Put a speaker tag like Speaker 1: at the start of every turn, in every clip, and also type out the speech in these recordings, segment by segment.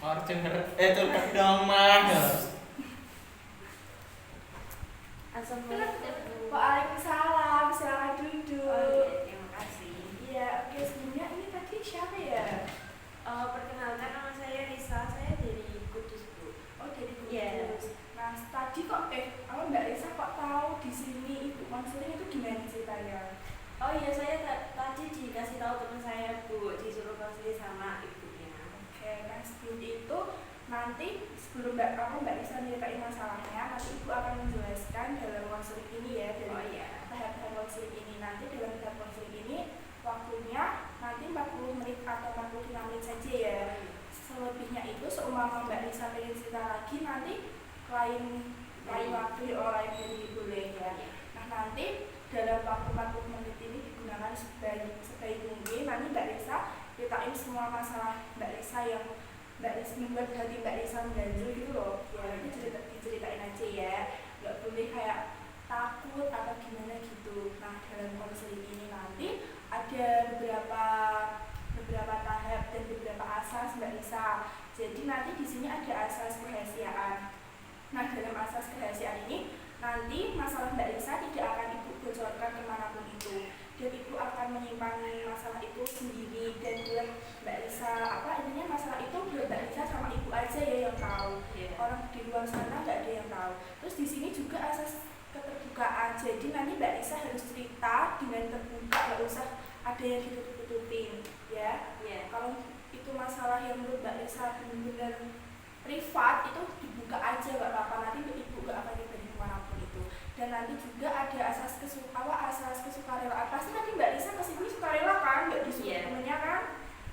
Speaker 1: Fortuner curhat dong mas.
Speaker 2: Assalamualaikum. Waalaikumsalam, silakan duduk.
Speaker 3: Oh iya, terima kasih.
Speaker 2: Iya, oke, sebelumnya ini tadi siapa ya?
Speaker 3: Perkenalkan, nama saya Risa, saya dari Kudus, Bu.
Speaker 2: Oh, dari Kudus.
Speaker 3: Iya.
Speaker 2: Nah, tadi kok apa Mbak Risa kok tahu di sini Ibu konseling itu gimana ceritanya?
Speaker 3: Oh iya, saya tadi dikasih tahu teman saya, Bu, disuruh konseling sama ibunya.
Speaker 2: Oke, nah sebelum itu nanti sebelum Mbak Risa nyeritain masalahnya, nanti Ibu akan menjelaskan dalam konseling ini ya, dari
Speaker 3: Oh iya.
Speaker 2: tahap-tahap konseling ini. Nanti dalam tahap konseling ini waktunya nanti 40 menit atau 45 menit saja ya. Selebihnya itu seumpama Mbak Risa pengen cerita lagi, nanti lain waktu lain hari boleh ya. Nah nanti dalam waktu 40 menit ini digunakan sebaik mungkin. Nanti Mbak Risa ceritain semua masalah Mbak Risa yang membuat hati Mbak Risa mengganjal gitu loh. Ya nanti diceritain aja ya, nggak boleh kayak takut atau gimana gitu. Nah dalam konseling ini nanti ada beberapa tahap dan beberapa asas Mbak Risa. Jadi nanti di sini ada asas kerahasiaan. Nah dalam asas kerahasiaan ini nanti masalah Mbak Risa tidak akan Ibu bocorkan kemanapun itu, dan Ibu akan menyimpan masalah itu sendiri dan buat Mbak Risa intinya masalah itu buat Mbak Risa sama Ibu aja ya yang tahu. Orang di luar sana nggak ada yang tahu. Terus di sini juga asas keterbukaan. Jadi nanti Mbak Risa harus cerita dengan terbuka, nggak usah ada yang ditutup-tutupin ya. Kalau itu masalah yang menurut Mbak Risa benar-benar privat itu dibuka aja, nggak apa-apa, nanti Ibu nggak akan diberi kemanapun itu. Dan nanti juga ada asas kesukarelaan. Pasti nanti Mbak Risa kesini sukarela kan, nggak disuruh temennya kan?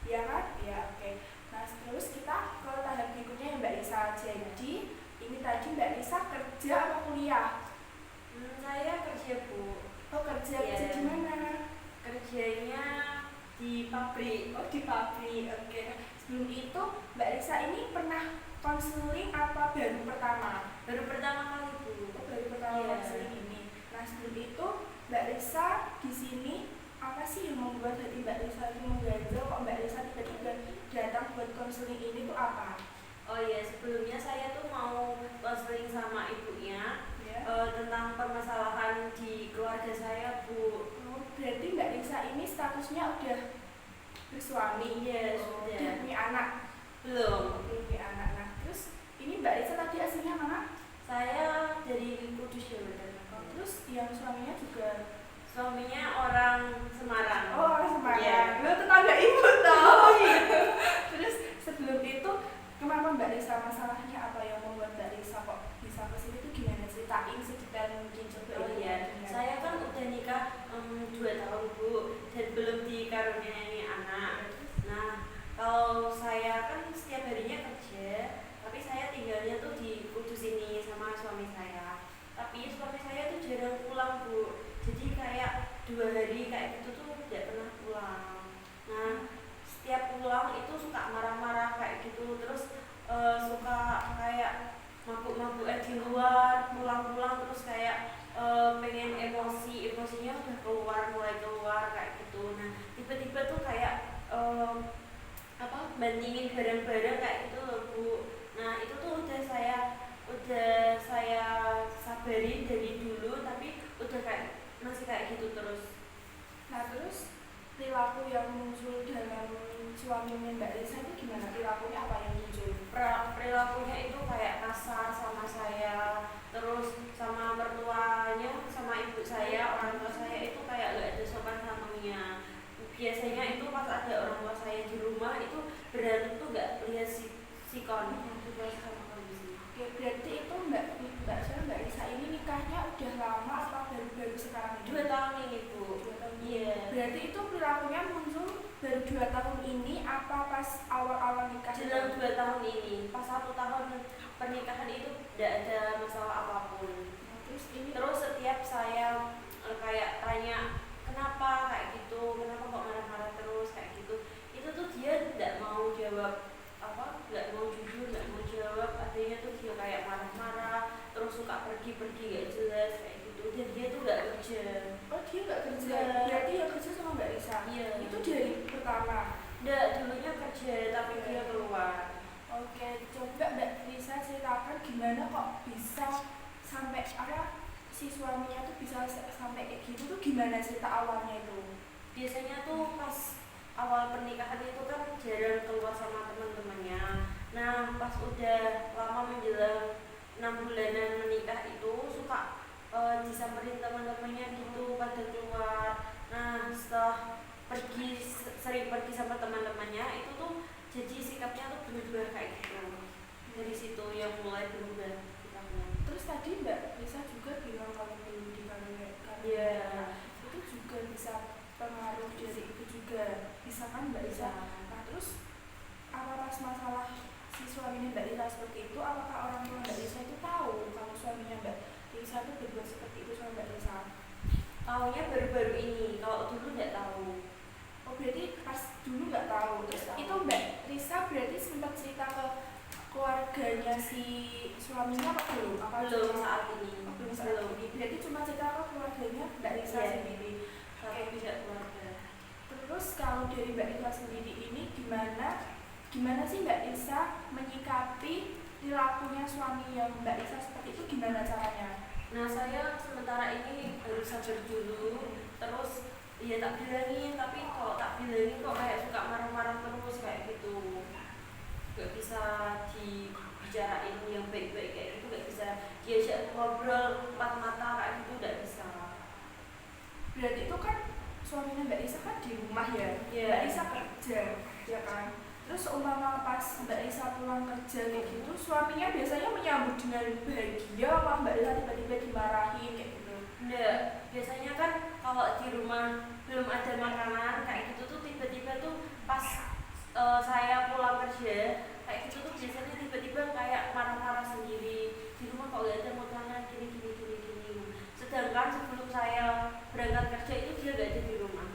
Speaker 2: Iya kan? Ya oke. Nah terus kita ke tahap berikutnya ya Mbak Risa. Jadi ini tadi Mbak Risa kerja atau kuliah?
Speaker 3: Saya kerja, Bu.
Speaker 2: Oh kerja di mana?
Speaker 3: Kerjanya di pabrik.
Speaker 2: Oh di pabrik, oke. Sebelum itu Mbak Risa ini pernah konseling apa baru pertama?
Speaker 3: Baru pertama kali, Bu.
Speaker 2: Oh baru pertama konseling ini. Nah sebelum itu Mbak Risa di sini apa sih yang membuat hati Mbak Risa itu mengganjal? Kok Mbak Risa tiba-tiba datang buat konseling ini tuh apa?
Speaker 3: Oh iya, sebelumnya saya tuh mau konseling sama ibunya tentang permasalahan di keluarga saya, Bu.
Speaker 2: Oh, berarti Mbak Risa ini statusnya udah bersuami?
Speaker 3: Iya, sudah.
Speaker 2: Udah punya anak?
Speaker 3: Belum.
Speaker 2: Belum punya anak. Nah terus ini Mbak Risa tadi aslinya mana?
Speaker 3: Saya dari Kudus, ya benar.
Speaker 2: Terus yang suaminya juga?
Speaker 3: Suaminya orang Semarang.
Speaker 2: Oh orang Semarang.
Speaker 3: Yeah.
Speaker 2: Lo tetangga Ibu tau. Terus sebelum itu kenapa Mbak Risa, masalahnya apa yang membuat Mbak Risa kok bisa kesini tuh gimana, ceritain sedetail mungkin coba.
Speaker 3: Oh iya, saya kan udah nikah 2 tahun, Bu, dan belum dikaruniai anak. Nah kalau saya kan setiap harinya kerja, tapi saya tinggalnya tuh di Kudus ini sama suami saya. Tapi suami saya tuh jarang pulang, Bu. Jadi kayak 2 hari kayak gitu tuh tidak pernah pulang. Nah setiap pulang itu suka marah-marah kayak gitu, terus suka kayak mabuk-mabukan di luar, pulang-pulang terus kayak pengen emosinya udah mulai keluar kayak gitu. Nah tiba-tiba tuh kayak bandingin barang-barang kayak gitu loh, Bu. Nah itu tuh udah saya sabarin dari dulu, tapi udah kayak masih kayak gitu terus.
Speaker 2: Nah terus perilaku yang muncul dalam suaminya Mbak Risa itu gimana? Perilakunya apa yang muncul?
Speaker 3: Perilakunya itu kayak kasar sama saya, terus sama mertuanya, sama ibu saya, orang tua saya itu kayak gak ada sopan santunnya. Biasanya itu pas ada orang tua saya di rumah itu berantem tuh gak lihat sikon. Sama kondisi.
Speaker 2: Oke, berarti itu Mbak Risa ini nikahnya udah lama atau baru-baru sekarang ini?
Speaker 3: 2 tahun ini, Bu.
Speaker 2: 2 tahun.
Speaker 3: Iya.
Speaker 2: Berarti itu perilakunya muncul baru 2 tahun ini apa pas awal-awal nikah?
Speaker 3: Dalam 2 tahun ini, pas 1 tahun pernikahan itu tidak ada masalah apapun. Terus setiap saya kayak tanya kenapa kayak gitu, kenapa kok marah-marah terus kayak gitu, itu tuh dia tidak mau jawab nggak mau jujur, nggak mau jawab. Adanya tuh dia kayak marah-marah, terus suka pergi-pergi nggak jelas kayak gitu. Dan dia tuh nggak kerja.
Speaker 2: Oh dia nggak kerja? Berarti yang kerja sama Mbak Risa?
Speaker 3: Iya.
Speaker 2: Itu dari pertama?
Speaker 3: Nggak, dulunya kerja tapi dia keluar.
Speaker 2: Oke, kok bisa sampai si suaminya tuh bisa sampai kayak gitu tuh gimana cerita awalnya itu?
Speaker 3: Biasanya tuh pas awal pernikahan itu kan jarang keluar sama teman-temannya. Nah pas udah lama menjelang 6 bulanan menikah itu suka disamperin teman-temannya gitu pada keluar. Nah setelah sering pergi sama teman-temannya itu tuh jadi sikapnya tuh berubah kayak gitu. Dari situ yang mulai berubah sikapnya.
Speaker 2: Terus tadi Mbak Lisa juga bilang kalau belum dikaruniai,
Speaker 3: Iya.
Speaker 2: itu juga bisa pengaruh dari itu juga, bisa kan Mbak Lisa? Nah terus apa pas masalah si suaminya Mbak Lisa seperti itu, apakah orang tua Mbak Lisa itu tahu kalau suaminya Mbak Lisa itu berbuat seperti itu sama Mbak Lisa?
Speaker 3: Taunya baru-baru ini, kalau dulu nggak tahu.
Speaker 2: Oh berarti pas dulu nggak tahu. Terus itu Mbak Lisa berarti sempat cerita ke keluarganya si suaminya apa belum? Apa
Speaker 3: Belum
Speaker 2: cuma-
Speaker 3: saat ini.
Speaker 2: Oh, belum saat ini. Berarti cuma cerita ke keluarganya Mbak Lisa
Speaker 3: Iya.
Speaker 2: sendiri.
Speaker 3: Sampai bisa keluarga.
Speaker 2: Terus kalau dari Mbak Lisa sendiri ini gimana sih Mbak Lisa menyikapi perilakunya suami yang Mbak Lisa seperti itu, gimana caranya?
Speaker 3: Nah saya sementara ini harus sabar dulu, terus ya tak bilangin, tapi kalau tak bilangin kok kayak suka marah-marah terus kayak gitu. Gak bisa dibicarain yang baik-baik kayak gitu, gak bisa diajak ngobrol empat mata kayak gitu, gak bisa.
Speaker 2: Berarti itu kan suaminya Mbak Lisa kan di rumah ya,
Speaker 3: Iya.
Speaker 2: Mbak Lisa kerja, ya kan? Terus umpama pas Mbak Lisa pulang kerja kayak gitu, suaminya biasanya menyambut dengan bahagia, malah Mbak Lisa tiba-tiba dimarahin kayak gitu.
Speaker 3: Enggak, biasanya kan kalau di rumah belum ada makanan kayak gitu tuh tiba-tiba tuh pas saya pulang kerja kayak gitu tuh biasanya tiba-tiba kayak marah-marah sendiri, di rumah kok gak ada makanan gini. Sedangkan sebelum saya berangkat kerja itu dia gak ada di rumah.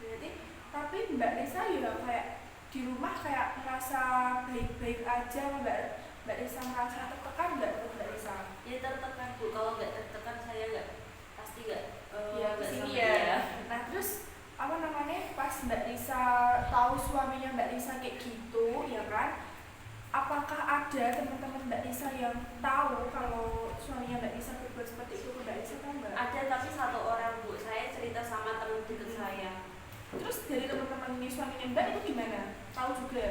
Speaker 2: Berarti tapi Mbak Lisa ya kayak di rumah kayak merasa baik-baik aja, Mbak Lisa merasa tertekan nggak menurut MbakIsa?
Speaker 3: Ya tertekan Bu, kalau nggak tertekan saya nggak pasti nggak
Speaker 2: Ya
Speaker 3: nggak
Speaker 2: kesini
Speaker 3: sama
Speaker 2: ya.
Speaker 3: dia.
Speaker 2: Nah terus apa namanya pas Mbak Lisa tahu suaminya Mbak Lisa kayak gitu ya kan? Apakah ada teman-teman Mbak Lisa yang tahu kalau suaminya Mbak Lisa berbuat seperti itu ke Mbak Lisa kan Mbak?
Speaker 3: Ada tapi satu orang Bu, saya cerita sama teman dekat saya.
Speaker 2: Terus dari teman-teman ini suaminya Mbak itu gimana? Tahu juga?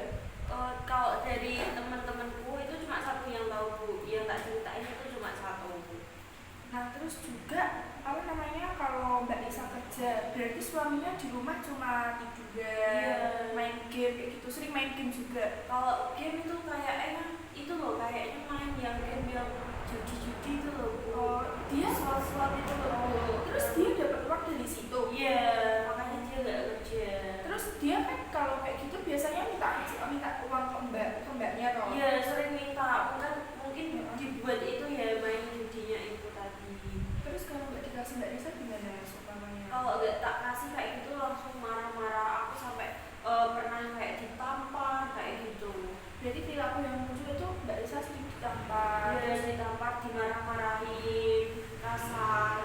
Speaker 3: Kalau dari teman-temanku itu cuma satu yang tahu Bu, yang tak ceritain itu cuma satu.
Speaker 2: Nah terus juga apa namanya kalau Mbak Lisa kerja berarti suaminya di rumah cuma tidur,
Speaker 3: Iya.
Speaker 2: main game kayak gitu, sering main game juga.
Speaker 3: Kalau game itu kayak itu loh, kayaknya main yang game yang judi itu loh Bu.
Speaker 2: Oh, dia
Speaker 3: slot itu loh Bu.
Speaker 2: terus dia dapat uang dari situ.
Speaker 3: Iya, makanya dia nggak kerja.
Speaker 2: Terus dia kan kalau kayak gitu biasanya minta uang ke mbaknya toh.
Speaker 3: Iya, sering minta, mungkin dibuat itu ya main judinya itu tadi.
Speaker 2: Terus kalau nggak dikasih Mbak Lisa gimana seumpamanya?
Speaker 3: Kalau nggak tak kasih kayak gitu langsung marah-marah. Aku sampai pernah kayak ditampar kayak gitu.
Speaker 2: Berarti perilaku yang muncul itu Mbak Lisa sering ditampar.
Speaker 3: Iya, ditampar, dimarah-marahin, kasar.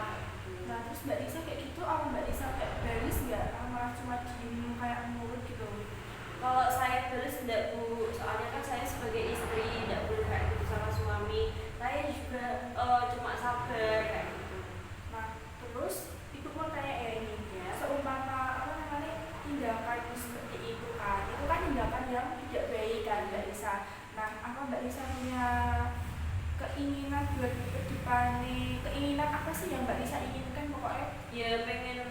Speaker 2: Nah terus Mbak Lisa kayak gitu, apa Mbak Lisa kayak baris nggak? Malah cuma diem kayak nurut gitu?
Speaker 3: Kalau saya balas enggak Bu, soalnya kan saya sebagai istri enggak boleh kayak gitu sama suami. Saya juga cuma sabar kayak gitu.
Speaker 2: Nah terus ibu mau tanya ya ini,
Speaker 3: Ya.
Speaker 2: seumpama apa namanya tindakan seperti itu kan tindakan yang tidak baik kan Mbak Lisa. Nah apa Mbak Lisa punya keinginan buat ke depan nih, keinginan apa sih yang Mbak Lisa inginkan pokoknya?
Speaker 3: Ya pengennya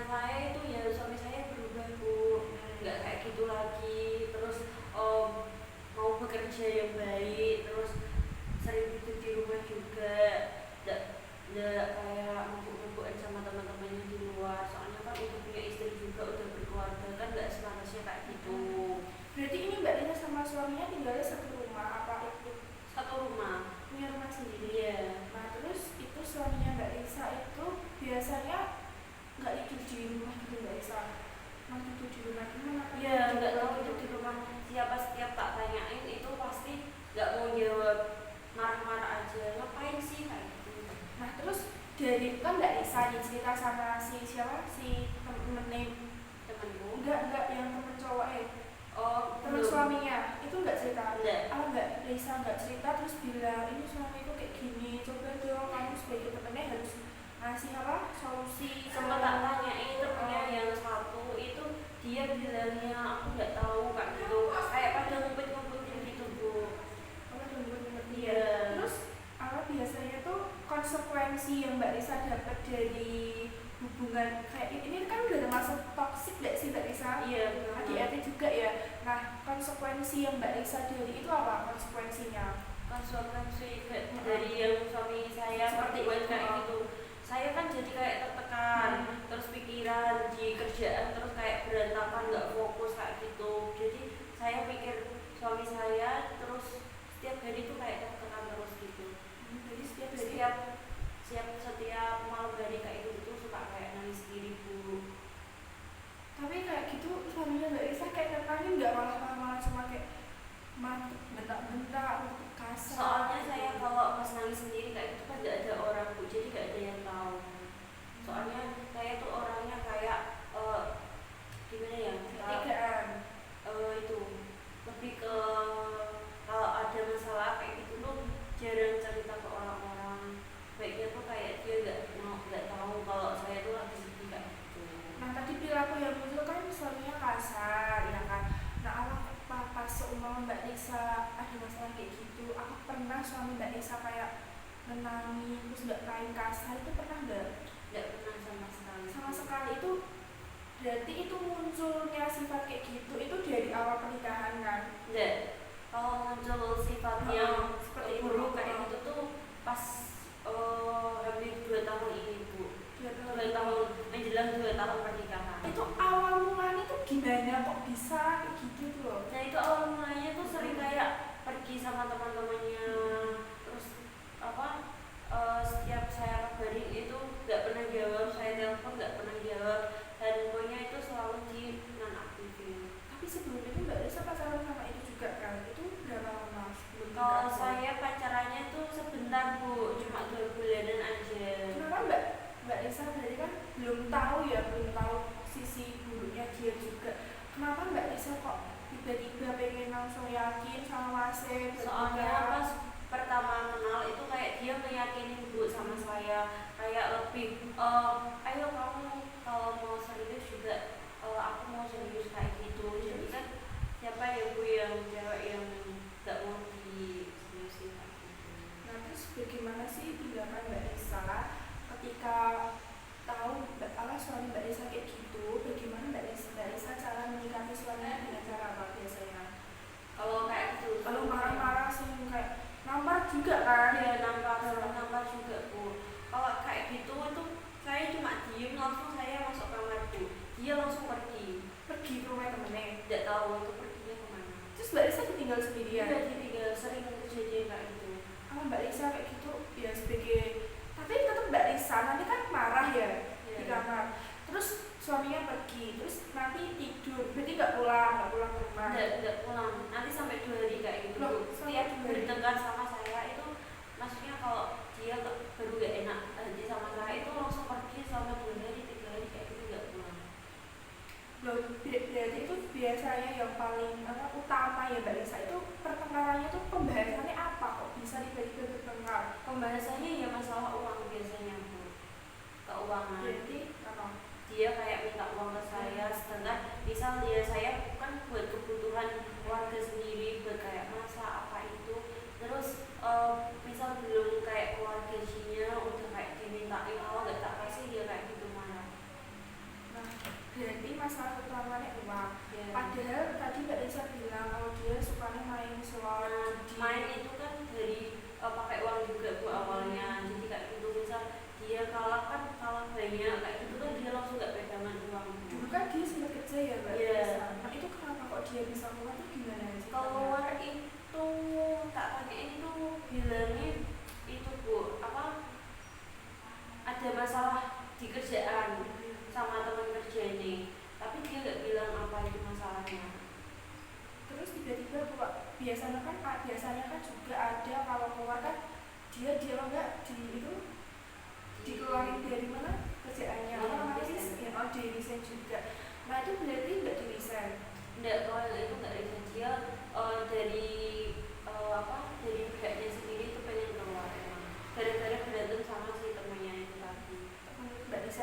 Speaker 3: saya itu ya suami saya berubah Bu, nggak kayak gitu lagi. Terus mau bekerja yang baik, terus sering tidur di rumah juga, nggak kayak mabuk-mabukan sama teman-temannya di luar. Soalnya kan udah punya istri juga, udah berkeluarga kan nggak sepantasnya kayak gitu.
Speaker 2: Berarti ini Mbak Lisa sama suaminya tinggalnya satu rumah apa itu
Speaker 3: Satu rumah.
Speaker 2: punya rumah sendiri?
Speaker 3: Iya.
Speaker 2: Nah terus itu suaminya Mbak Lisa itu biasanya nggak tidur di rumah gitu Mbak Lisa? Mau tidur di rumah gimana?
Speaker 3: Iya, nggak tahu itu di rumah siapa, setiap tak tanyain itu pasti nggak mau jawab, marah-marah aja. Ngapain sih kayak gitu.
Speaker 2: Nah terus dari kan Mbak Lisa nih cerita sama si siapa si temen
Speaker 3: Temenku.
Speaker 2: enggak yang temen cowok
Speaker 3: Oh,
Speaker 2: temen
Speaker 3: belum.
Speaker 2: suaminya itu enggak cerita?
Speaker 3: Enggak.
Speaker 2: Apa Mbak Lisa Lisa nggak cerita terus bilang ini suamiku kayak gini, coba dong kamu sebagai temennya harus ngasih apa solusi.
Speaker 3: Sempat tak tanyain temennya yang satu itu, dia bilangnya aku nggak tahu kak gitu, kayak pada ngumpet-ngumpetin gitu bu. Iya.
Speaker 2: Terus apa biasanya tuh konsekuensi yang Mbak Lisa dapat dari hubungan kayak ini kan udah termasuk toksik gak sih Mbak Lisa?
Speaker 3: Iya.
Speaker 2: ADRT juga ya. Nah konsekuensi yang Mbak Lisa dari itu apa konsekuensinya?
Speaker 3: Konsekuensi dari yang suami saya
Speaker 2: Seperti
Speaker 3: buat
Speaker 2: itu.
Speaker 3: kayak gitu, saya kan jadi kayak tertekan, terus pikiran di kerjaan terus kayak berantakan, nggak fokus kayak gitu. Jadi saya pikir suami saya terus setiap hari tuh kayak tertekan terus gitu.
Speaker 2: Jadi
Speaker 3: setiap malam hari kayak gitu tuh suka kayak nangis sendiri bu.
Speaker 2: tapi kayak gitu suaminya Mbak Lisa kayak nekanin nggak malah cuma kayak bentak-bentak kasar.
Speaker 3: Soalnya saya kalau pas nangis sendiri kayak gitu kan nggak ada orang bu, jadi nggak ada yang tahu. Soalnya saya tuh orangnya kayak gimana ya,
Speaker 2: Ketigaan.
Speaker 3: itu lebih ke kalau ada masalah kayak gitu tuh jarang cerita ke orang-orang. Baiknya tuh kayak dia nggak tahu kalau saya tuh lagi sedih kayak gitu.
Speaker 2: Nah tadi perilaku yang muncul kan suaminya kasar ya kan. Nah pas seumpama Mbak Lisa ada masalah kayak gitu, apa pernah suami Mbak Lisa kayak menangis terus nggak main kasar itu pernah nggak?
Speaker 3: Nggak pernah sama sekali.
Speaker 2: Sama sekali. Itu berarti itu munculnya sifat kayak gitu itu dari awal pernikahan kan?
Speaker 3: Nggak. Kalau muncul sifat yang
Speaker 2: seperti
Speaker 3: buruk
Speaker 2: itu.
Speaker 3: kayak gitu tuh pas hampir 2 tahun ini bu. 2 tahun menjelang 2 tahun pernikahan.
Speaker 2: Itu awal mulanya tuh gimana kok bisa kayak gitu tuh loh?
Speaker 3: Nah itu awal mulanya tuh sering kayak pergi sama teman-temannya, terus apa setiap saya kabarin itu nggak pernah jawab, saya telepon nggak pernah jawab, handphonenya itu selalu di nonaktifin.
Speaker 2: Tapi sebelum itu Mbak Lisa pacaran sama itu juga kan? Itu berapa lama sebelum
Speaker 3: Kalau
Speaker 2: nikah?
Speaker 3: saya pacarannya tuh sebentar bu, cuma 2 bulanan aja.
Speaker 2: Kenapa Mbak Lisa berarti kan belum tahu sisi buruknya dia juga. Kenapa Mbak Lisa kok tiba-tiba pengen langsung yakin sama Mas E?
Speaker 3: Soalnya pas pertama kenal itu kayak dia meyakini bu sama saya, kayak lebih ayo kamu kalau mau serius juga aku mau serius kayak gitu. Jadi kan siapa ya bu yang cewek yang gak mau diseriusin kayak gitu.
Speaker 2: Nah terus bagaimana sih tindakan Mbak Lisa ketika tahu suami Mbak Lisa kayak gitu? Bagaimana Mbak Lisa cara menyikapi suaminya dengan cara apa biasanya?
Speaker 3: Kalau kayak gitu,
Speaker 2: Kalau marah-marah sih kayak nampar juga kan?
Speaker 3: ya nampar juga bu. Kalau kayak gitu itu saya cuma diem, langsung saya masuk kamar bu, dia langsung pergi
Speaker 2: Pergi ke rumah temennya.
Speaker 3: tidak tahu itu perginya kemana.
Speaker 2: Terus Mbak Lisa ditinggal sendirian?
Speaker 3: Iya ditinggal, sering kejadian kayak gitu.
Speaker 2: Sama Mbak Lisa kayak gitu ya sebagai, tapi tetap Mbak Lisa nanti kan marah ya di kamar. Terus suaminya pergi, terus nanti tidur, berarti nggak pulang ke rumah?
Speaker 3: Nggak pulang, nanti sampai 2 hari kayak gitu.
Speaker 2: Loh,
Speaker 3: Setiap
Speaker 2: sampai 2 hari?
Speaker 3: bertengkar sama saya itu, maksudnya kalau dia baru gak enak hati sama saya itu langsung pergi selama 2 hari, 3 hari kayak gitu nggak pulang.
Speaker 2: Loh, berarti itu biasanya yang paling utama ya Mbak Lisa itu pertengkarannya tuh pembahasannya apa kok bisa tiba-tiba bertengkar?
Speaker 3: Pembahasannya ya masalah uang biasanya bu, keuangan.
Speaker 2: Berarti apa?
Speaker 3: Dia kayak minta uang ke saya, sedangkan misal dia saya kan buat kebutuhan keluarga sendiri, buat kayak masak apa itu, terus misal belum kayak keluar gajinya udah kayak dimintain, kalau nggak tak kasih dia kayak gitu marah.
Speaker 2: Nah, berarti masalah utamanya uang.
Speaker 3: Ya.
Speaker 2: Padahal tadi Mbak Lisa bilang kalau dia sukanya main slot.
Speaker 3: Nah, main itu kan dari pakai uang juga bu awalnya, jadi kayak gitu misal dia kalah banyak kayak gitu kan dia langsung nggak pegangan uang.
Speaker 2: Dulu kan dia sempat kerja ya Mbak
Speaker 3: Iya.
Speaker 2: Lisa. Nah itu kenapa kok dia bisa keluar tuh gimana sih?
Speaker 3: Keluar itu tak tanyain itu bilangnya itu bu apa ada masalah di kerjaan sama teman kerja ini, tapi dia nggak bilang apa itu masalahnya.
Speaker 2: Terus tiba-tiba keluar. Biasanya kan juga ada kalau keluar kan dia enggak dikeluarin dari mana kerjaannya,
Speaker 3: Iya,
Speaker 2: namanya
Speaker 3: resign.
Speaker 2: sih ya, di resign juga. Nah itu berarti nggak di resign.
Speaker 3: Enggak, kalau yang itu nggak resign, dia dari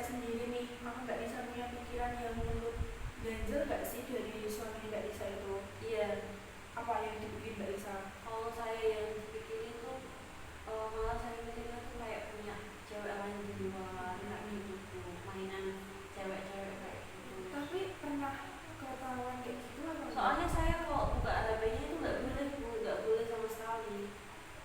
Speaker 2: sendiri nih, apa Mbak Lisa punya pikiran yang menurut ganjel nggak sih dari suami Mbak Lisa itu?
Speaker 3: Iya,
Speaker 2: Apa yang dibikin Mbak Lisa?
Speaker 3: kalau saya yang dipikirin tuh malah saya mikirnya tuh kayak punya cewek lain di luar kayak gitu tuh, mainan cewek-cewek kayak gitu.
Speaker 2: Tapi pernah ketahuan kayak gitu apa enggak?
Speaker 3: Soalnya saya kok buka HP-nya itu nggak boleh bu, nggak boleh sama sekali,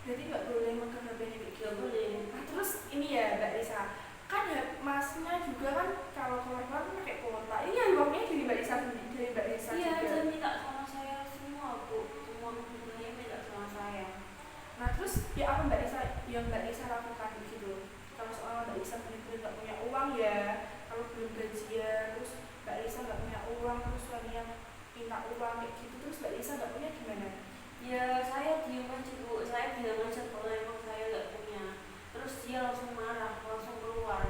Speaker 2: Berarti nggak boleh megang HP-nya kayak gitu.
Speaker 3: nggak boleh.
Speaker 2: Nah terus ini ya Mbak Lisa, kan ya masnya juga kan kalau keluar-keluar kan pakai kuota. Ini ya uangnya dari Mbak Lisa sendiri, dari Mbak Lisa
Speaker 3: Iya,
Speaker 2: juga.
Speaker 3: dia minta sama saya semua bu, semua kebutuhannya minta sama saya.
Speaker 2: Nah terus ya apa Mbak Lisa yang Mbak Lisa lakukan gitu? Kalau soal Mbak Lisa benar-benar nggak punya uang ya, kalau belum gajian, terus Mbak Lisa nggak punya uang, terus suaminya minta uang kayak gitu, terus Mbak Lisa nggak punya gimana?
Speaker 3: Ya saya diem aja bu, saya bilang aja kalau emang saya nggak punya. Terus dia langsung marah, langsung keluar.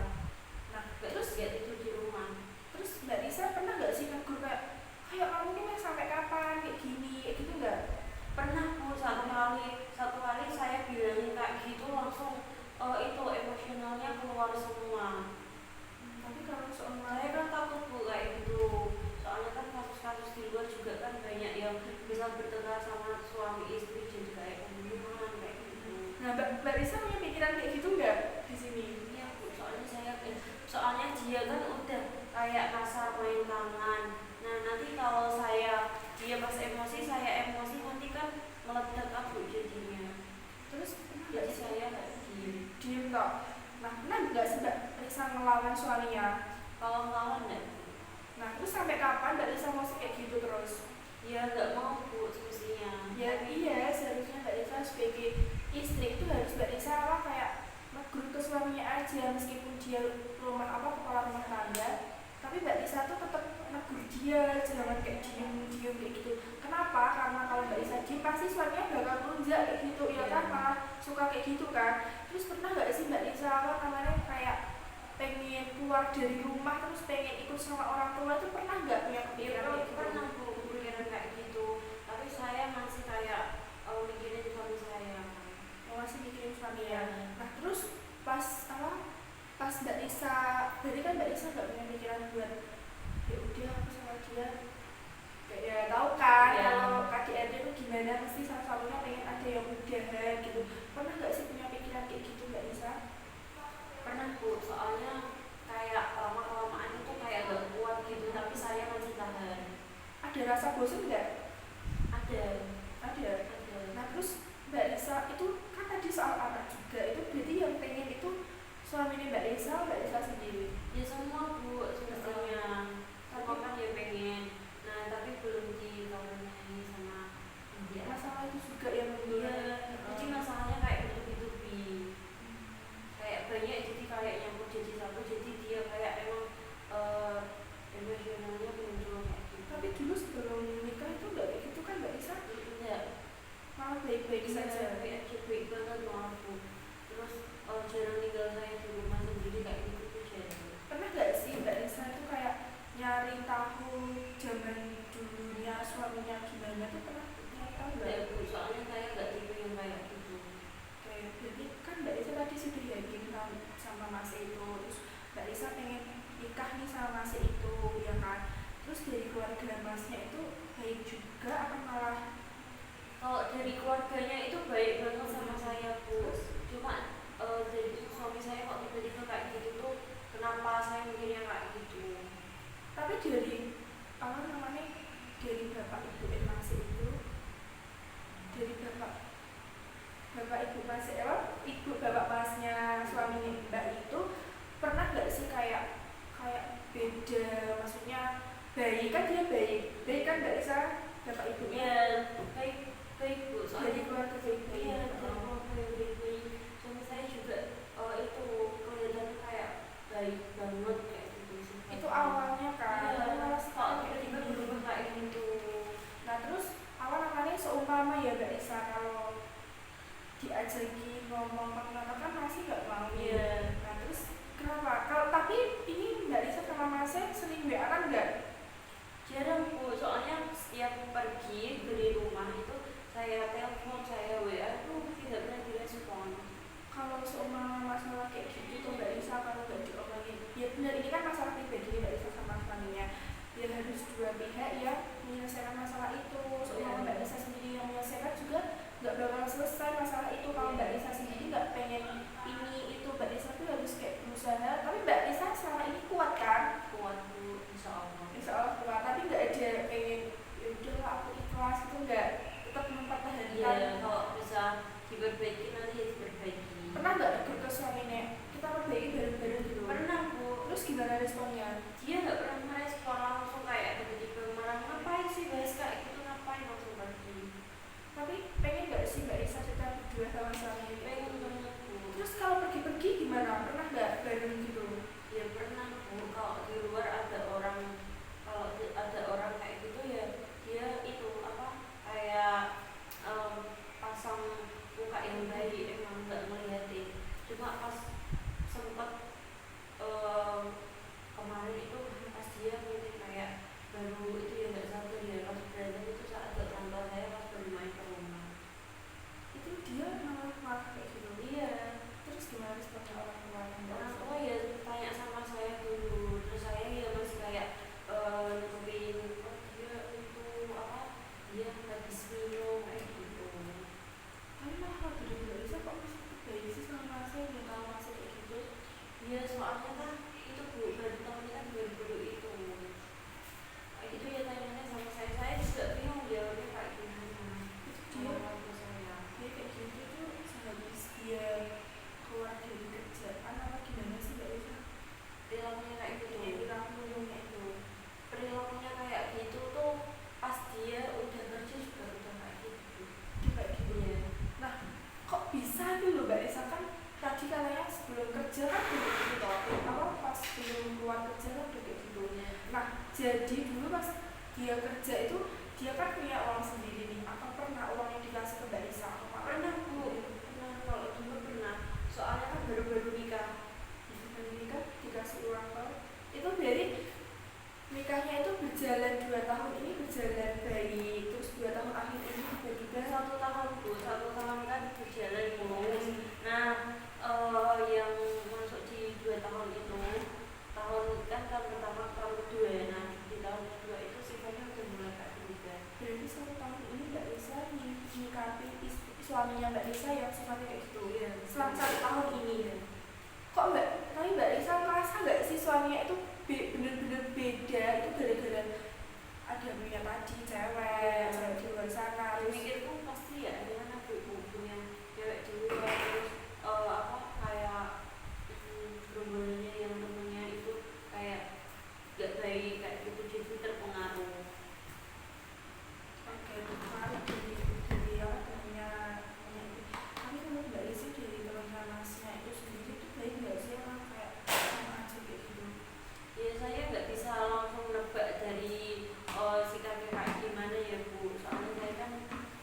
Speaker 2: Nah
Speaker 3: Terus
Speaker 2: terus
Speaker 3: dia tidur di rumah.
Speaker 2: terus Mbak Lisa pernah nggak sih negur kayak kamu ini sampai kapan kayak gini kayak gitu nggak?
Speaker 3: Pernah bu, satu kali saya bilangin kayak gitu langsung itu emosionalnya keluar semua.
Speaker 2: Tapi kalau soal
Speaker 3: Saya kan takut bu kayak gitu. Soalnya kan kasus-kasus di luar juga kan banyak yang bisa bertengkar sama suami istri jadi kayak pembunuhan kayak gitu.
Speaker 2: nah Mbak Lisa punya pikiran kayak gitu nggak di sini?
Speaker 3: Iya bu, soalnya dia kan udah kayak kasar main tangan. Nah nanti kalau dia pas emosi, saya emosi nanti kan meledak bu jadinya.
Speaker 2: Terus pernah nggak
Speaker 3: Jadi
Speaker 2: sih
Speaker 3: saya nggak diem.
Speaker 2: diem toh? Nah pernah nggak sih Mbak Lisa ngelawan suaminya?
Speaker 3: Kalau ngelawan nggak?
Speaker 2: Nah terus sampai kapan Mbak Lisa mau kayak gitu terus?
Speaker 3: Ya nggak mau bu semestinya.
Speaker 2: Ya iya seharusnya Mbak Lisa sebagai istri itu harus Mbak Lisa apa kayak negur ke suaminya aja meskipun dia kepala rumah tangga, tapi Mbak Lisa tuh tetap negur dia, jangan kayak diem kayak gitu. Kenapa? Karena kalau Mbak Lisa diem pasti suaminya bakal melunjak kayak gitu ya kan, malah suka kayak gitu kan. Terus pernah nggak sih Mbak Lisa kayak pengen keluar dari rumah terus pengen ikut sama orang tua, itu pernah nggak punya kepikiran kayak gitu?
Speaker 3: Pernah bu kepikiran kayak gitu. Tapi saya masih kayak mikirin suami saya.
Speaker 2: Masih mikirin suami
Speaker 3: Iya.
Speaker 2: ya. Nah terus pas Mbak Lisa, berarti kan Mbak Lisa nggak punya pikiran buat ya udah aku sama dia kayak ya tahu kan
Speaker 3: Iya.
Speaker 2: kalau KDRT itu gimana, mesti salah satunya pengen ada yang udahan gitu. Pernah nggak sih punya pikiran kayak gitu Mbak Lisa?
Speaker 3: Pernah bu, soalnya kayak lama-kelamaan itu kayak gak kuat gitu. Tapi saya masih tahan.
Speaker 2: Ada rasa bosan nggak?
Speaker 3: Ada.
Speaker 2: Ada. Nah terus Mbak Lisa itu kan tadi soal anak juga, itu berarti yang pengen itu suaminya Mbak Lisa sendiri.
Speaker 3: Ya semua bu semestinya. Semua kan dia pengen. Nah tapi belum dikaruniai sama dia.
Speaker 2: Masalah itu juga yang
Speaker 3: Iya. Jadi masalahnya kayak bertubi-tubi. Kayak banyak jadi kayak nyampur jadi satu. Jadi dia kayak emang emosionalnya muncul kayak gitu.
Speaker 2: tapi dulu sebelum nikah itu nggak kayak gitu kan Mbak Lisa?
Speaker 3: Enggak.
Speaker 2: Malah baik-baik saja.
Speaker 3: Baik banget maaf bu. Terus jarang tinggal saya di rumah sendiri kayak gitu tuh jarang.
Speaker 2: Pernah nggak sih Mbak Lisa itu kayak nyari tahu zaman dulunya suaminya gimana tuh, pernah nyari tahu nggak?
Speaker 3: Enggak bu, soalnya saya nggak tipe yang kayak gitu.
Speaker 2: Kayak berarti kan Mbak Lisa tadi sudah yakin kan sama Mas itu, terus Mbak Lisa pengen nikah nih sama Mas itu ya kan, terus dari keluarga Masnya itu baik juga apa malah?
Speaker 3: Kalau dari keluarganya itu baik banget sama saya bu. Cuma dari suami saya kok tiba-tiba kayak gitu tuh, kenapa saya mikirnya kayak gitu.
Speaker 2: Tapi dari dari bapak ibu Mas itu, dari bapak ibu Mas ibu bapak Masnya suaminya Mbak itu pernah nggak sih kayak beda, maksudnya baik kan, dia baik kan Mbak Lisa bapak ibunya?
Speaker 3: Ya baik bu,
Speaker 2: Dari
Speaker 3: soalnya
Speaker 2: keluarga baik-baik.
Speaker 3: iya dari keluarga baik-baik. Suami saya juga itu kelihatan kayak baik banget kayak gitu sih.
Speaker 2: Itu awalnya kan.
Speaker 3: Iya,
Speaker 2: Tapi malah
Speaker 3: kok
Speaker 2: sekarang
Speaker 3: tiba-tiba
Speaker 2: kayak gini.
Speaker 3: berubah kayak gitu.
Speaker 2: Nah terus seumpama ya Mbak Lisa kalau diajaki ngomong kenapa kan masih nggak mau.
Speaker 3: Iya.
Speaker 2: Nah terus kenapa? Kalau tapi ini Mbak Lisa sama Masnya sering WA kan nggak?
Speaker 3: Jarang bu, soalnya setiap pergi dari rumah itu saya telepon, saya WA itu tidak pernah direspon.
Speaker 2: Kalau seumpama masalah kayak gitu tuh Mbak Lisa kalau nggak diomongin ya benar, ini kan masalah pribadi Mbak Lisa sama suaminya, ya harus dua pihak yang menyelesaikan masalah itu. Soalnya Mbak Lisa sendiri yang menyelesaikan juga nggak bakal selesai masalah itu kalau Mbak Lisa sendiri nggak pengen ini itu. Mbak Lisa tuh harus kayak berusaha, tapi Mbak Lisa selama ini kuat kan?
Speaker 3: Kuat Bu, insya
Speaker 2: Allah kuat, tapi nggak ada pengen ya udahlah aku ikhlas itu, nggak, tetap mempertahankan.
Speaker 3: Iya, kalau bisa diperbaiki nanti ya diperbaiki.
Speaker 2: Pernah nggak tegur ke suaminya kita perbaiki bareng-bareng gitu?
Speaker 3: Pernah Bu.
Speaker 2: Terus gimana responnya?
Speaker 3: Dia nggak pernah merespon, langsung kayak tiba-tiba marah, ngapain sih bahas kayak gitu, ngapain, langsung pergi.
Speaker 2: Tapi pengen nggak sih Mbak Lisa kita berdua sama suaminya?
Speaker 3: Pengen banget Bu.
Speaker 2: Terus kalau pergi-pergi gimana? Pernah nggak bareng gitu?
Speaker 3: Ya pernah Bu, kalau di luar ada orang, kalau ada orang kayak gitu ya dia itu apa kayak pasang muka yang baik, emang nggak ngeliatin. Cuma pas sempat kemarin itu pas dia mungkin kayak baru itu ya nggak satu ya, pas berantem itu saat ke kantor saya pas baru main ke rumah.
Speaker 2: Itu dia malah kayak gitu?
Speaker 3: Iya.
Speaker 2: Terus gimana responnya orang tua?
Speaker 3: Orang tua ya tanya sama saya dulu, terus saya ya masih kayak nutupin, oh dia itu apa, dia habis minum kayak gitu.
Speaker 2: Tapi malah kalau dari Mbak Lisa kok masih baik sih sama saya yang kalau masih kayak gitu?
Speaker 3: Iya soalnya kan itu Bu, baru tahunnya kan baru itu kayak gitu ya, tanyanya sama saya juga bingung jawabnya kayak gimana.
Speaker 2: Dia
Speaker 3: orang tua saya
Speaker 2: kayak gitu tuh sehabis dia keluar dari kerjaan apa gimana sih Mbak Lisa?
Speaker 3: perilakunya kayak gitu.
Speaker 2: Kayak bilang ngomongnya itu
Speaker 3: Perilakunya kayak gitu tuh pas dia udah kerja juga udah kayak gitu.
Speaker 2: dia kayak gitu.
Speaker 3: Iya.
Speaker 2: Nah, kok bisa dulu Mbak Lisa kan tadi katanya sebelum kerja kan kayak gitu, apa pas belum keluar kerja kan kayak gitu. Nah, jadi dulu pas dia kerja itu dia kan punya uang sendiri nih. Apa pernah uang yang dikasih ke Mbak Lisa? Apa
Speaker 3: Pernah Bu, pernah, kalau dulu pernah. Soalnya kan baru-baru nikah.
Speaker 2: baru nikah dikasih uang ke itu dari nikahnya itu berjalan 2 tahun ini berjalan baik, terus 2 tahun akhir ini tiba-tiba
Speaker 3: 1 tahun Bu, 1 tahun kan berjalan mulus. Nah, yang masuk di 2 tahun itu, tahun pertama, tahun kedua. Nah, di tahun kedua itu sifatnya udah mulai kayak berubah.
Speaker 2: berarti 1 tahun ini Mbak Lisa nikapi suaminya Mbak Lisa yang sifatnya kayak gitu.
Speaker 3: Iya.
Speaker 2: Selama 1 tahun ini kok tapi Mbak Lisa merasa nggak sih suaminya itu bener-bener beda itu gara-gara ada punya tadi cewek di luar sana? Terus
Speaker 3: Mikirku pasti ya dengan aku punya cewek di luar, terus apa kayak gerombolannya yang temennya itu kayak gak baik kayak gitu, jadi terpengaruh.
Speaker 2: oke, terpengaruh dari apa temennya itu. Tapi menurut Mbak Lisa dari temennya masnya itu sendiri itu baik nggak sih, orang kayak sama aja kayak gitu?
Speaker 3: Ya saya nggak bisa langsung nebak dari sikapnya kayak gimana ya Bu, soalnya saya kan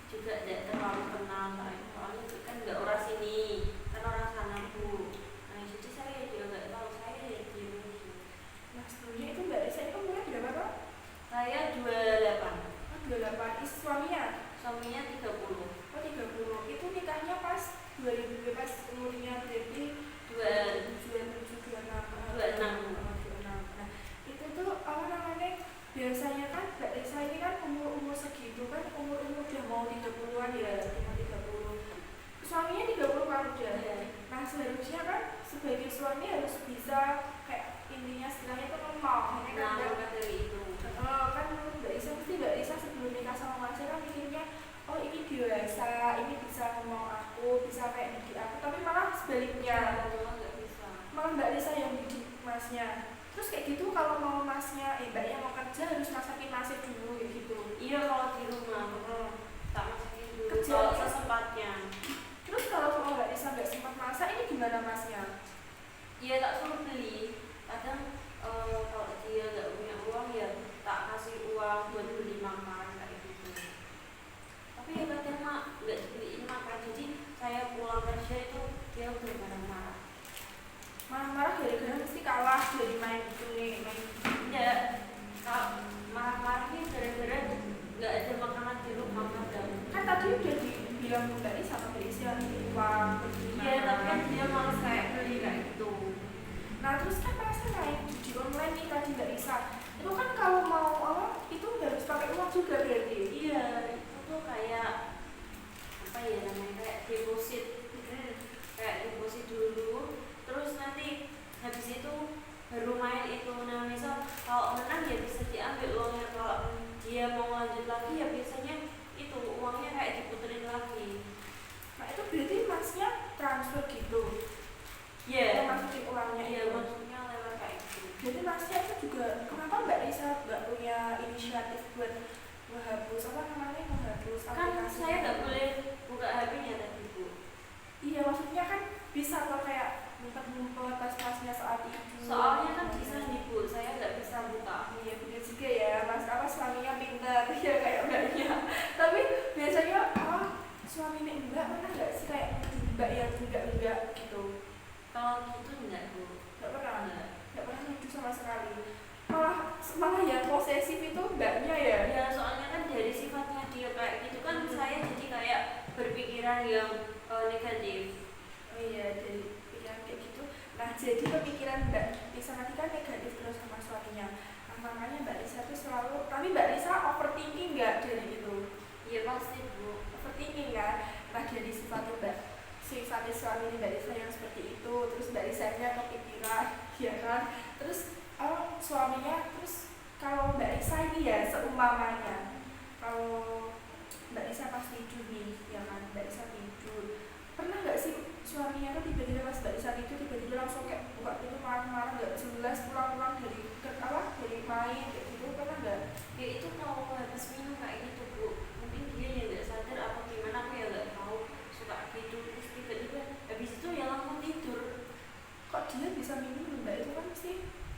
Speaker 3: juga tidak terlalu kenal, soalnya kan nggak orang sini, kan orang sana Bu. Nah jadi saya juga nggak tahu, saya ya diem aja.
Speaker 2: Nah sebelumnya itu Mbak Lisa itu umurnya berapa Pak?
Speaker 3: Saya 28,
Speaker 2: Oh 28, suaminya?
Speaker 3: suaminya 30.
Speaker 2: Oh 30, itu nikahnya pas 2000, pas umurnya berarti 26. Nah itu tuh apa namanya, biasanya kan Mbak Lisa ini kan umur segitu kan, umur udah mau 30-an ya, mau 30. Suaminya 30 kan udah.
Speaker 3: Iya.
Speaker 2: Nah seharusnya kan sebagai suami harus bisa kayak intinya istilahnya itu ngomong. Ini kan
Speaker 3: Nah maka dari itu
Speaker 2: kan menurut Mbak Lisa pasti Mbak Lisa sebelum nikah sama Mas kan mikirnya oh ini dewasa, ini bisa ngomong aku, bisa kayak didik aku, tapi malah sebaliknya.
Speaker 3: malah nggak bisa.
Speaker 2: Malah Mbak Lisa yang didik Masnya. Terus kayak gitu kalau mau Masnya, Mbaknya mau kerja harus masakin Masnya dulu kayak gitu.
Speaker 3: Iya kalau di rumah tak masakin dulu
Speaker 2: Kerja
Speaker 3: kalau
Speaker 2: ya?
Speaker 3: sesempatnya.
Speaker 2: Terus kalau sama Mbak Lisa nggak sempat masak, ini gimana Masnya?
Speaker 3: Iya tak suruh beli. Kadang kalau dia nggak punya uang ya tak kasih uang buat beli makan kayak gitu. Tapi ya kadang mak nggak dibeliin makan, jadi saya pulang kerja itu dia udah marah-marah.
Speaker 2: Marah-marah gara-gara mesti kalah dari main itu nih, main.
Speaker 3: Enggak, kalau marah-marahnya gara-gara nggak ada makanan di rumah kadang.
Speaker 2: Kan tadi udah dibilang Mbak Lisa sama Mbak Lisa uang.
Speaker 3: Iya tapi kan dia malas kayak beli kayak gitu.
Speaker 2: Nah Nah terus kan pas main judi online nih tadi Mbak Isa, itu kan kalau mau apa itu harus pakai uang juga berarti.
Speaker 3: Iya, itu tuh kayak apa ya namanya, kayak deposit. Kayak deposit dulu, terus nanti habis itu baru main itu. Nah misal kalau menang ya bisa diambil uangnya, kalau dia mau lanjut lagi ya biasanya itu uangnya kayak diputerin lagi.
Speaker 2: Nah itu berarti masnya transfer gitu.
Speaker 3: Iya.
Speaker 2: Masukin uangnya
Speaker 3: Iya,
Speaker 2: itu.
Speaker 3: maksudnya lewat kayak gitu.
Speaker 2: Jadi masnya itu juga kenapa Mbak Risa nggak punya inisiatif buat menghapus apa namanya, menghapus
Speaker 3: Kan
Speaker 2: aplikasi?
Speaker 3: saya nggak boleh buka HP-nya tadi Bu.
Speaker 2: Iya maksudnya kan bisa kok kayak ngumpet-ngumpet pas-pasnya saat itu.
Speaker 3: Soalnya kan bisa nih Bu, saya nggak bisa buka.
Speaker 2: Iya bener juga ya, mas apa suaminya pintar ya kayak mbaknya. Tapi biasanya suaminya mbak pernah nggak sih kayak mbak yang enggak gitu?
Speaker 3: Kalau gitu enggak Bu.
Speaker 2: Nggak pernah.
Speaker 3: Enggak.
Speaker 2: Nggak pernah nuduh sama sekali. Malah yang posesif itu mbaknya ya.
Speaker 3: Ya soalnya kan dari sifatnya dia kayak gitu kan, saya jadi kayak berpikiran yang negatif.
Speaker 2: Oh iya, dari pikiran kayak gitu. Nah jadi pemikiran Mbak Risa nanti kan negatif terus sama suaminya. Nah makanya Mbak Risa tuh selalu, tapi Mbak Risa overthinking nggak dari itu?
Speaker 3: Iya pasti Bu.
Speaker 2: Overthinking kan? Nah dari sifatnya suami Mbak Risa yang seperti itu, terus Mbak Risanya kepikiran, ya kan? Terus suaminya, terus kalau Mbak Risa ini ya seumpamanya, kalau Mbak Risa pas tidur nih, ya kan? Mbak Risa tidur, pernah nggak sih suaminya tuh tiba-tiba pas Mbak Risa itu tiba-tiba langsung kayak buka pintu marah-marah nggak jelas, pulang-pulang dari main kayak gitu, pernah nggak?
Speaker 3: Ya itu kalau habis minum kayak gitu Bu, mungkin dia yang nggak sadar apa gimana, aku ya nggak tahu, suka gitu terus tiba-tiba habis itu ya langsung tidur.
Speaker 2: Kok dia bisa minum Mbak? Itu kan pasti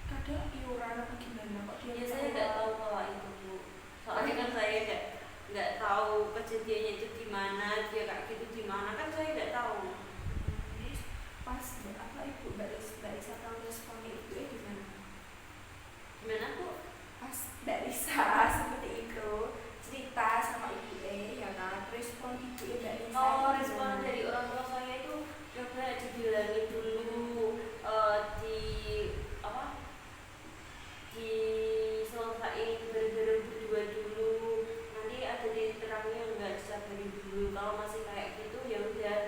Speaker 2: kadang iuran apa gimana, kok dia
Speaker 3: Ya
Speaker 2: bisa
Speaker 3: saya nggak tahu kalau itu Bu, soalnya kan saya nggak tahu kejadiannya itu di mana, dia kayak gitu di mana, kan saya nggak tahu.
Speaker 2: Pas apa ibu Mbak Risa tahu responnya ibu gimana?
Speaker 3: Gimana Bu?
Speaker 2: Pas Mbak Risa seperti itu cerita sama ibu ya kan, respon ibu Mbak Risa
Speaker 3: Oh,
Speaker 2: itu
Speaker 3: respon
Speaker 2: gimana?
Speaker 3: dari orang tua saya itu coba dibilangin dulu, di apa, diselesaiin bareng-bareng berdua dulu, nanti ada titik terangnya, nggak disabarin dulu. Kalau masih kayak gitu ya udah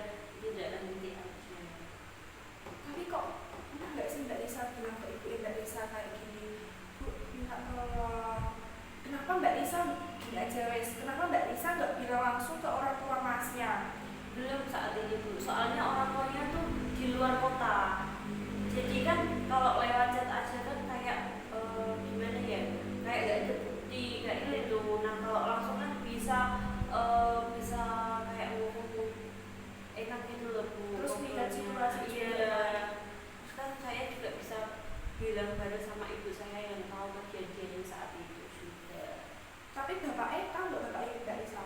Speaker 3: tidak lanjutin aja.
Speaker 2: Tapi kok pernah nggak sih Mbak Risa bilang ke ibu Mbak Risa kayak gini, Bu minta tolong, kenapa Mbak Risa gini aja wes, kenapa Mbak Risa nggak bilang langsung ke orang tua masnya?
Speaker 3: Belum saat ini Bu, soalnya orang tuanya tuh di luar kota, jadi kan kalau lewat chat aja kan kayak gimana ya, kayak gak ada bukti kayak gitu. Nah kalau langsung kan bisa kayak ngomong enak gitu loh Bu.
Speaker 2: Terus lihat situasi
Speaker 3: Iya,
Speaker 2: juga.
Speaker 3: kan saya juga bisa bilang bareng sama ibu saya yang tahu kejadian saat itu juga.
Speaker 2: Tapi bapaknya tahu nggak bapaknya Mbak Risa?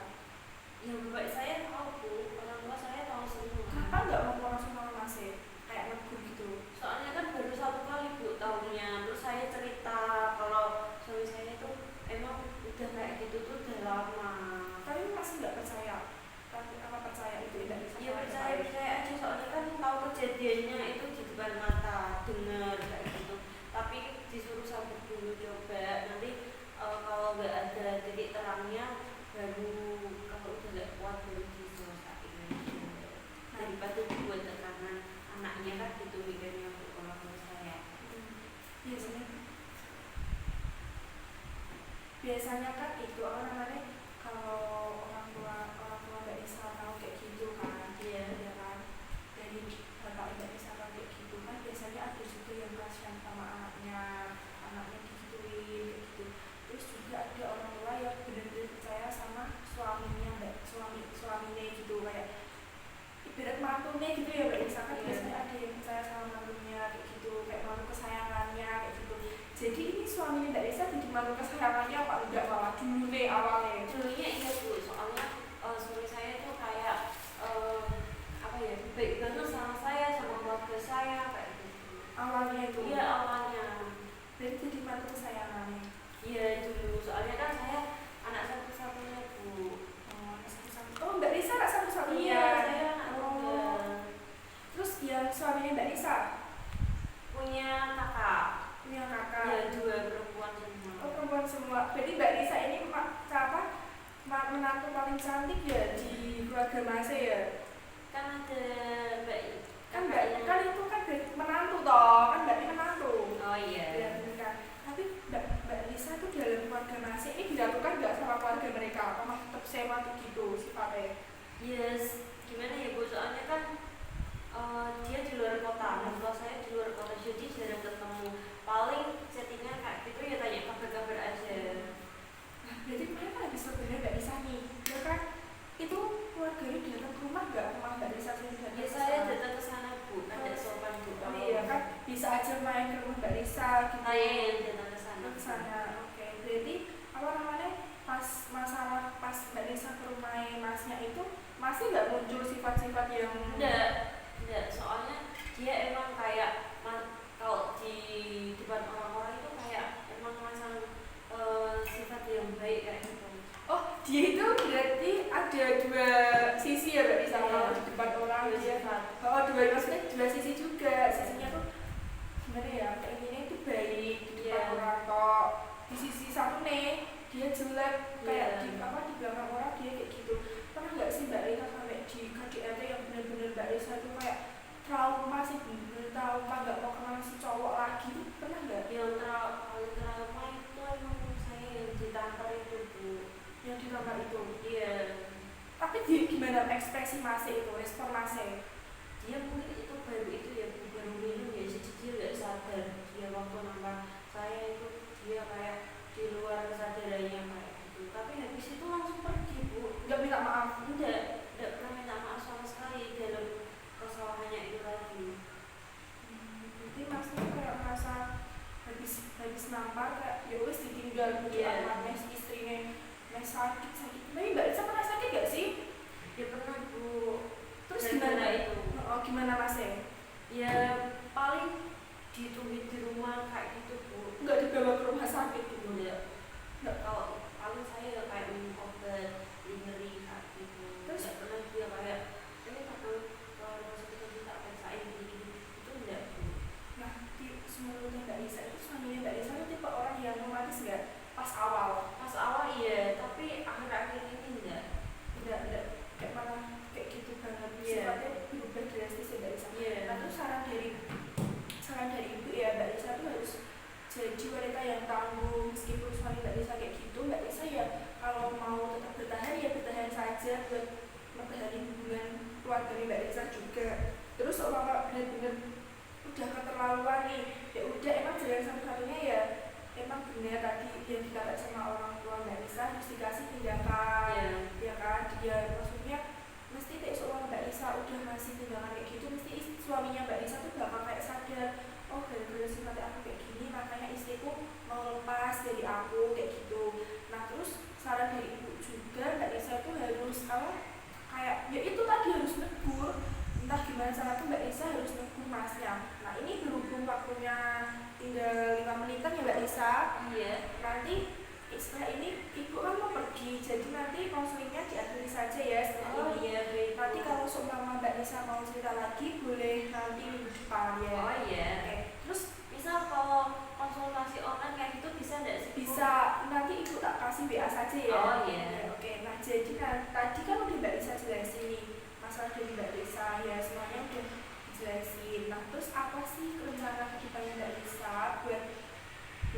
Speaker 3: Ya bapak saya tahu Bu, orang tua saya tahu semua.
Speaker 2: Kenapa nggak ngomong langsung sama masnya? Kayak negur gitu.
Speaker 3: Soalnya kan baru 1 kali Bu tahunnya, terus saya cerita kalau suami saya itu emang udah kayak gitu tuh udah lama.
Speaker 2: Tapi masih nggak percaya. Tapi apa percaya itu Mbak Risa?
Speaker 3: Ya percaya aja, soalnya kan tahu kejadiannya itu di depan mata, dengar kayak gitu. Tapi disuruh sabar dulu, coba nanti kalau nggak ada titik terangnya baru, kalau udah nggak kuat baru diselesaikan. Daripada buat tekanan anaknya kan gitu mikirnya Bu, kalau menurut saya.
Speaker 2: Biasanya kan itu apa namanya, kalau orang tua Mbak Risa tahu kayak gitu kan,
Speaker 3: Iya.
Speaker 2: ya kan, dari bapak Mbak Risa tahu kayak gitu kan, biasanya ada juga yang kasihan sama anaknya digituin kayak gitu. Terus juga ada orang tua yang benar-benar percaya sama suaminya gitu, kayak ibarat mantunya gitu ya Mbak Risa kan.
Speaker 3: Iya.
Speaker 2: Biasanya ada yang percaya sama mantunya kayak gitu, kayak mantu kesayangannya kayak gitu. Jadi ini suaminya Mbak Risa jadi mantu kesayangannya apa enggak, malah dulu nih awalnya menantu paling cantik ya di keluarga Mas ya.
Speaker 3: Kan ada Mbak
Speaker 2: Kan Mbak kan itu kan menantu toh, kan berarti menantu.
Speaker 3: Oh iya.
Speaker 2: Ya benar kan. Tapi Mbak Lisa itu dalam keluarga Mas ini dilakukan nggak sama keluarga mereka? Apa masih tetap sema tuh gitu sifatnya?
Speaker 3: Yes, gimana ya Bu, soalnya kan dia di luar kota, dan kalau saya di luar kota jadi jarang ketemu. Paling settingan kayak gitu ya tanya kabar-kabar aja.
Speaker 2: Nah, berarti kemarin kan habis sebenarnya Mbak Lisa nih, ya kan? Itu keluarganya datang ke rumah nggak? Rumah Mbak Lisa sendiri datang
Speaker 3: Ya
Speaker 2: ke
Speaker 3: saya
Speaker 2: sana?
Speaker 3: datang ke sana Bu, ada sopan Bu.
Speaker 2: Oh iya kan bisa aja main ke rumah Mbak Lisa gitu.
Speaker 3: Saya yang datang ke sana.
Speaker 2: Ke sana, oke. Berarti apa namanya? Pas masalah pas Mbak Lisa ke rumah Masnya itu masih nggak muncul sifat-sifat yang
Speaker 3: Enggak, soalnya dia emang kayak kalau di depan orang-orang itu kayak emang masang sifat yang baik kayak gitu.
Speaker 2: oh dia itu berarti ada dua sisi ya Mbak Lisa kalau di depan orang
Speaker 3: Dua
Speaker 2: dia
Speaker 3: sifat.
Speaker 2: oh dua maksudnya dua sisi juga sisinya tuh gimana ya keinginannya itu baik di depan
Speaker 3: Iya.
Speaker 2: orang kok di sisi satu nih dia jelek kayak
Speaker 3: Iya.
Speaker 2: di apa di belakang orang dia kayak gitu. Pernah nggak sih Mbak Lisa sampai di KDRT yang benar-benar Mbak Lisa itu kayak trauma sih bener trauma nggak mau kenal si cowok lagi tuh pernah nggak?
Speaker 3: Yang paling trauma itu emang saya yang ditampar itu Bu.
Speaker 2: Yang dilamar itu
Speaker 3: Iya.
Speaker 2: tapi dia gimana ekspresi Masnya itu respon Masnya?
Speaker 3: Dia mungkin itu baru itu ya Bu, baru minum ya, jadi dia nggak sadar. Dia waktu nampar saya itu dia kayak di luar kesadarannya kayak gitu. Tapi habis itu langsung pergi Bu.
Speaker 2: Nggak minta maaf?
Speaker 3: Tidak pernah minta maaf sama sekali dalam kesalahannya itu tadi.
Speaker 2: Berarti Masnya tuh kayak merasa habis nampar kayak ya wes ditinggal gitu
Speaker 3: Iya.
Speaker 2: sama istrinya mes sakit. Tapi Mbak Lisa pernah sakit gak sih?
Speaker 3: Ya pernah Bu.
Speaker 2: Terus
Speaker 3: Gara-gara
Speaker 2: gimana
Speaker 3: itu?
Speaker 2: Oh, gimana Masnya?
Speaker 3: Ya paling ditungguin di rumah kayak gitu Bu.
Speaker 2: Nggak dibawa ke rumah sakit gitu?
Speaker 3: Enggak, kalau paling saya kayak minum obat ngeri kayak gitu.
Speaker 2: Terus?
Speaker 3: Nggak pernah dia kayak ini karena kalau sakit nanti tak periksain gini itu enggak Bu.
Speaker 2: Nah, menurutnya Mbak Lisa itu suaminya Mbak Lisa itu tipe orang yang romantis nggak pas awal?
Speaker 3: Pas awal iya, tapi akhir-akhir ini enggak.
Speaker 2: Tidak kayak malah kayak gitu banget.
Speaker 3: Iya.
Speaker 2: Sifatnya berubah drastis ya Mbak Lisa.
Speaker 3: Iya.
Speaker 2: Nah, terus saran dari ibu ya Mbak Lisa tuh harus jadi wanita yang tangguh meskipun suami Mbak Lisa kayak gitu. Mbak Lisa ya kalau mau tetap bertahan ya bertahan saja buat mempertahankan hubungan keluarga Mbak Lisa juga. Terus kalau benar-benar udah keterlaluan nih ya udah emang jalan satu-satunya ya emang benar tadi yang dikatakan sama orang tua Mbak Lisa harus dikasih tindakan ya kan dia maksudnya mesti kayak seorang Mbak Lisa udah ngasih tindakan kayak gitu mesti suaminya Mbak Lisa tuh bakal kayak sadar oh gara-gara sifatnya aku kayak gini makanya istriku mau lepas dari aku kayak gitu. Nah terus saran dari ibu juga Mbak Lisa tuh harus kayak ya itu tadi harus negur entah gimana cara tuh Mbak Lisa harus negur Masnya. Nah ini berhubung waktunya tinggal 5 menitan ya Mbak Lisa.
Speaker 3: Iya.
Speaker 2: Nanti setelah ini ibu kan mau pergi jadi nanti konselingnya diakhiri saja ya setelah ini.
Speaker 3: Iya baik.
Speaker 2: Nanti kalau seumpama Mbak Lisa mau cerita lagi boleh nanti minggu depan ya.
Speaker 3: Oh iya.
Speaker 2: Oke. Terus
Speaker 3: Misal kalau konsultasi online kayak gitu bisa enggak sih Bu?
Speaker 2: bisa nanti ibu tak kasih WA saja ya.
Speaker 3: Oh iya.
Speaker 2: Oke. Nah jadi tadi kan udah Mbak Lisa jelasin nih masalah dari Mbak Lisa ya semuanya udah dijelasin. Nah terus apa sih rencana kedepannya Mbak Lisa buat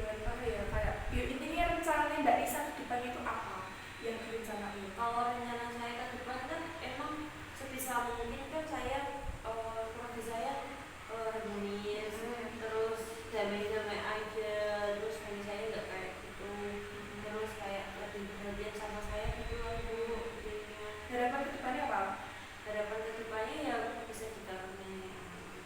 Speaker 2: apa ya kayak ya intinya rencananya Mbak Lisa kedepannya itu apa yang direncanain?
Speaker 3: Kalau rencana saya ke depan kan emang sebisa mungkin kan saya keluarga saya harmonis, terus damai-damai aja, terus suami saya nggak kayak gitu, terus kayak lebih perhatian sama saya gitu loh Bu.
Speaker 2: Harapan kedepannya apa?
Speaker 3: Harapan kedepannya ya bisa dikaruniai.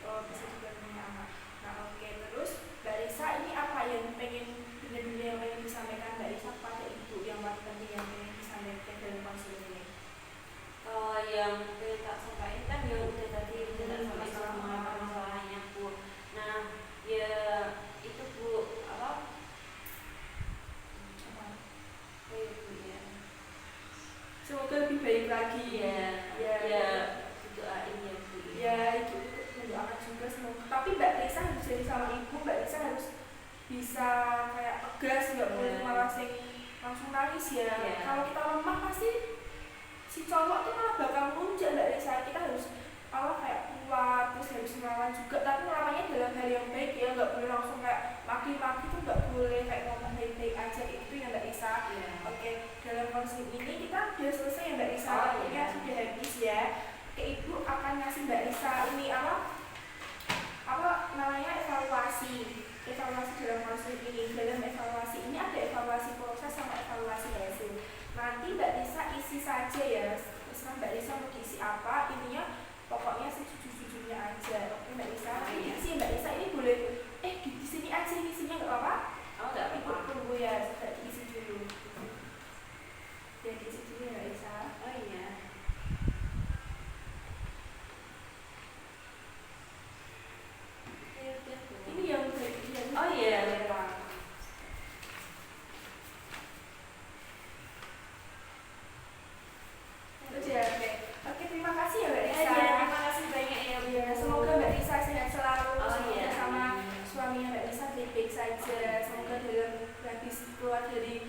Speaker 2: Oh bisa juga punya anak. Nah oke terus Mbak Lisa ini apa yang pengen benar-benar yang pengen disampaikan Mbak Lisa pada ibu yang paling penting yang pengen disampaikan dalam konseling ini?
Speaker 3: Kalau yang pengen tak sampaikan kan yang udah tadi udah tak sampai
Speaker 2: Masalah
Speaker 3: semua
Speaker 2: apa?
Speaker 3: masalahnya Bu. Nah ya itu Bu apa? Kayak Bu ya.
Speaker 2: Semoga lebih baik lagi.
Speaker 3: Iya.
Speaker 2: Ya.
Speaker 3: Ya doain ya Bu.
Speaker 2: Ya itu mendoakan juga semoga. Tapi Mbak Lisa harus jadi sama ibu. Mbak Lisa harus bisa kayak tegas nggak boleh
Speaker 3: Iya.
Speaker 2: malah langsung nangis ya.
Speaker 3: Iya.
Speaker 2: Kalau kita lemah pasti hal yang baik ya, nggak boleh langsung kayak maki-maki tuh nggak boleh, kayak ngomong baik-baik aja itu ya Mbak Lisa. Oke, dalam konseling ini kita udah selesai ya Mbak Lisa, waktunya sudah habis ya. Oke, Ibu akan ngasih Mbak Lisa ini apa namanya evaluasi dalam konseling ini. Dalam evaluasi ini ada evaluasi proses sama evaluasi hasil. Nanti Mbak Lisa isi saja ya, terserah Mbak Lisa mau diisi apa, ininya pokoknya sejujur-jujurnya aja. Oke Mbak Lisa, isi Mbak Lisa ini boleh di sini aja isinya nggak apa-apa.
Speaker 3: Nggak apa-apa.
Speaker 2: Tunggu ya, sudah diisi dulu. Ya diisi dulu ya Mbak Lisa.
Speaker 3: Oh iya.
Speaker 2: Ini yang
Speaker 3: Oh iya.
Speaker 2: Oke, terima kasih ya Mbak Lisa.
Speaker 3: Iya, terima kasih banyak ya Bu.
Speaker 2: Ya, semoga Mbak Lisa sehat selalu.
Speaker 3: Oh iya.
Speaker 2: Sama suaminya Mbak Lisa baik-baik saja. Semoga dalam habis keluar dari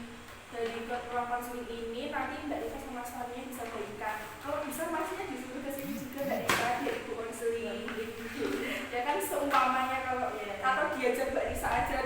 Speaker 2: ruang konseling ini nanti Mbak Lisa sama suaminya bisa baikan. Kalau bisa masnya disuruh ke sini juga Mbak Lisa biar ibu konseling. Ya kan seumpamanya kalau atau diajak Mbak Lisa aja